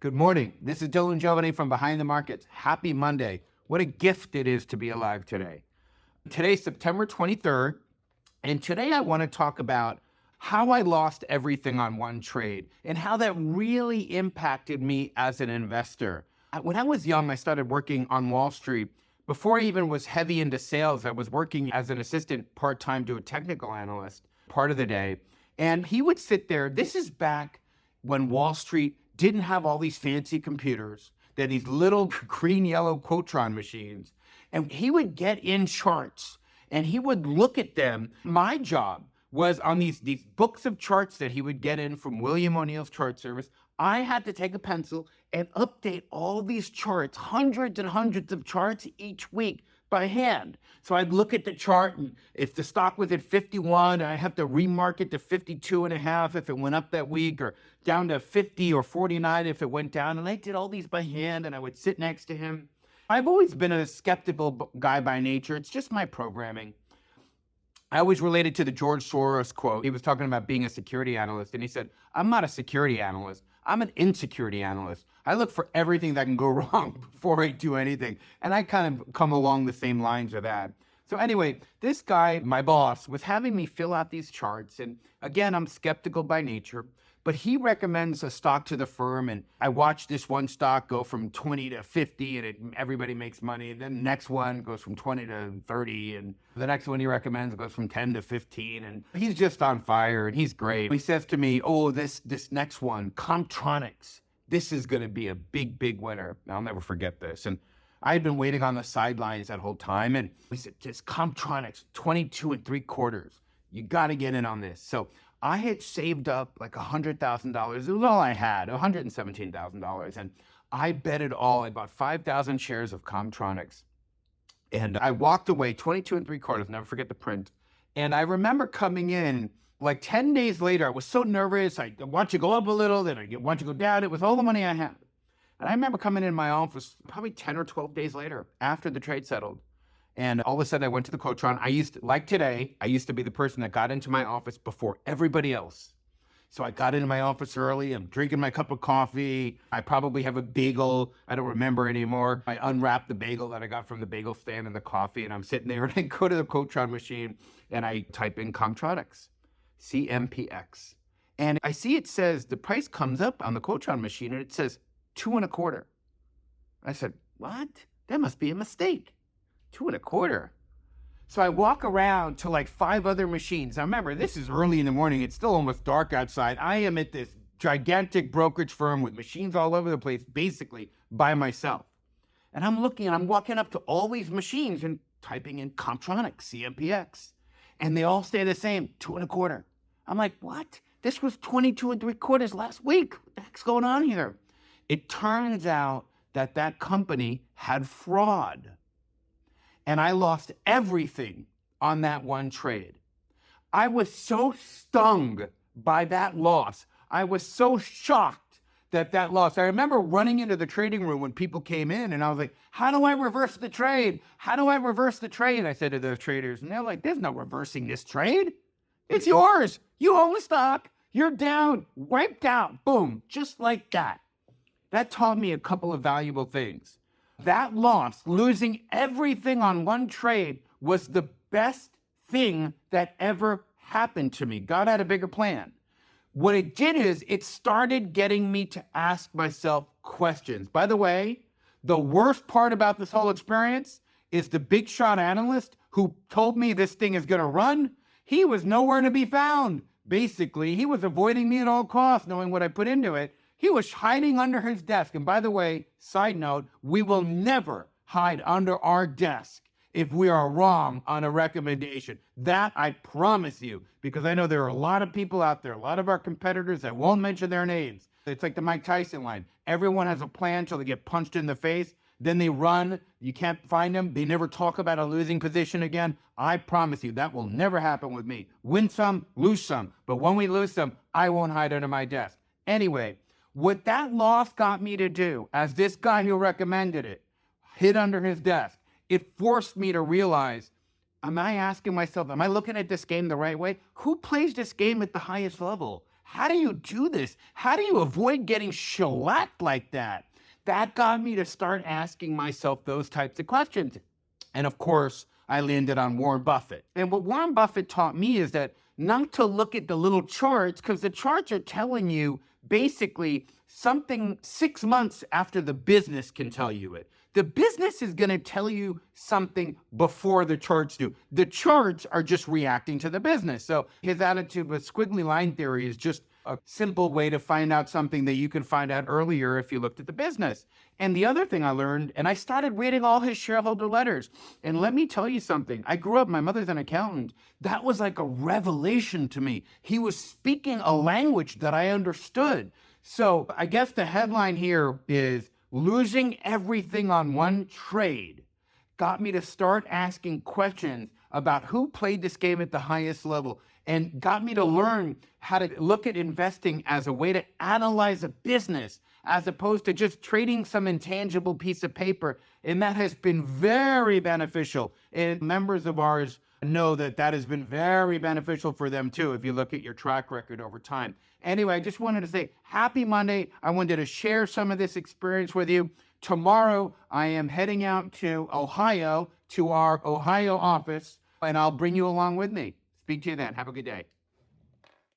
Good morning. This is Dylan Jovine from Behind the Markets. Happy Monday. What a gift it is to be alive today. Today's September 23rd, and today I want to talk about how I lost everything on one trade and how that really impacted me as an investor. When I was young, I started working on Wall Street. Before I even was heavy into sales, I was working as an assistant part-time to a technical analyst part of the day. And he would sit there. This is back when Wall Street didn't have all these fancy computers. They had these little green, yellow Quotron machines. And he would get in charts and he would look at them. My job was on these books of charts that he would get in from William O'Neill's chart service. I had to take a pencil and update all these charts, hundreds and hundreds of charts each week by hand. So I'd look at the chart, and if the stock was at 51, I have to remark it to 52.5 if it went up that week, or down to 50 or 49 if it went down. And I did all these by hand, and I would sit next to him. I've always been a skeptical guy by nature. It's just my programming. I always related to the George Soros quote. He was talking about being a security analyst, and he said, "I'm not a security analyst. I'm an insecurity analyst. I look for everything that can go wrong before I do anything." And I kind of come along the same lines of that. So anyway, this guy, my boss, was having me fill out these charts. And again, I'm skeptical by nature, but he recommends a stock to the firm. And I watched this one stock go from 20 to 50 and everybody makes money. And then the next one goes from 20 to 30. And the next one he recommends goes from 10 to 15. And he's just on fire and he's great. He says to me, "Oh, this next one, Comtronics, this is going to be a big, big winner." I'll never forget this. And I had been waiting on the sidelines that whole time. And we said, "Just Comtronics, 22 3/4. You got to get in on this." So I had saved up like $100,000. It was all I had, $117,000. And I bet it all. I bought 5,000 shares of Comtronics. And I walked away 22 3/4, never forget the print. And I remember coming in like 10 days later. I was so nervous. I want you to go up a little, then I want you to go down. It was all the money I had. And I remember coming in my office probably 10 or 12 days later after the trade settled. And all of a sudden I went to the Quotron. Like today, I used to be the person that got into my office before everybody else. So I got into my office early. I'm drinking my cup of coffee. I probably have a bagel. I don't remember anymore. I unwrapped the bagel that I got from the bagel stand and the coffee. And I'm sitting there and I go to the Quotron machine and I type in Comtronics, CMPX. And I see it says, the price comes up on the Quotron machine and it says 2 1/4. I said, "What? That must be a mistake. 2 1/4. So I walk around to like 5 other machines. Now remember, this is early in the morning. It's still almost dark outside. I am at this gigantic brokerage firm with machines all over the place, basically by myself. And I'm walking up to all these machines and typing in Comptronics, CMPX. And they all stay the same, 2 1/4. I'm like, "What? This was 22 3/4 last week. What the heck's going on here?" It turns out that that company had fraud. And I lost everything on that one trade. I was so stung by that loss. I was so shocked that loss. I remember running into the trading room when people came in and I was like, "How do I reverse the trade? How do I reverse the trade?" I said to those traders, and they're like, "There's no reversing this trade. It's yours. You own the stock. You're down, wiped out, boom, just like that." That taught me a couple of valuable things. That loss, losing everything on one trade, was the best thing that ever happened to me. God had a bigger plan. What it did is it started getting me to ask myself questions. By the way, the worst part about this whole experience is the big shot analyst who told me this thing is going to run. He was nowhere to be found. Basically, he was avoiding me at all costs, knowing what I put into it. He was hiding under his desk. And by the way, side note, we will never hide under our desk if we are wrong on a recommendation. That I promise you, because I know there are a lot of people out there, a lot of our competitors that won't mention their names. It's like the Mike Tyson line. Everyone has a plan till they get punched in the face. Then they run. You can't find them. They never talk about a losing position again. I promise you that will never happen with me. Win some, lose some. But when we lose some, I won't hide under my desk. Anyway, what that loss got me to do, as this guy who recommended it hid under his desk, it forced me to realize, am I asking myself, am I looking at this game the right way? Who plays this game at the highest level? how do you do this? How do you avoid getting shellacked like that? That got me to start asking myself those types of questions. And of course, I landed on Warren Buffett. And what Warren Buffett taught me is that not to look at the little charts, because the charts are telling you basically something 6 months after the business can tell you it. The business is going to tell you something before the charts do. The charts are just reacting to the business. So his attitude with squiggly line theory is just a simple way to find out something that you can find out earlier if you looked at the business. And the other thing I learned, and I started reading all his shareholder letters. And let me tell you something. I grew up, my mother's an accountant. That was like a revelation to me. He was speaking a language that I understood. So I guess the headline here is losing everything on one trade got me to start asking questions about who played this game at the highest level, and got me to learn how to look at investing as a way to analyze a business as opposed to just trading some intangible piece of paper. And that has been very beneficial. And members of ours know that that has been very beneficial for them too, if you look at your track record over time. Anyway, I just wanted to say happy Monday. I wanted to share some of this experience with you. Tomorrow, I am heading out to Ohio, to our Ohio office, and I'll bring you along with me. Speak to you then. Have a good day.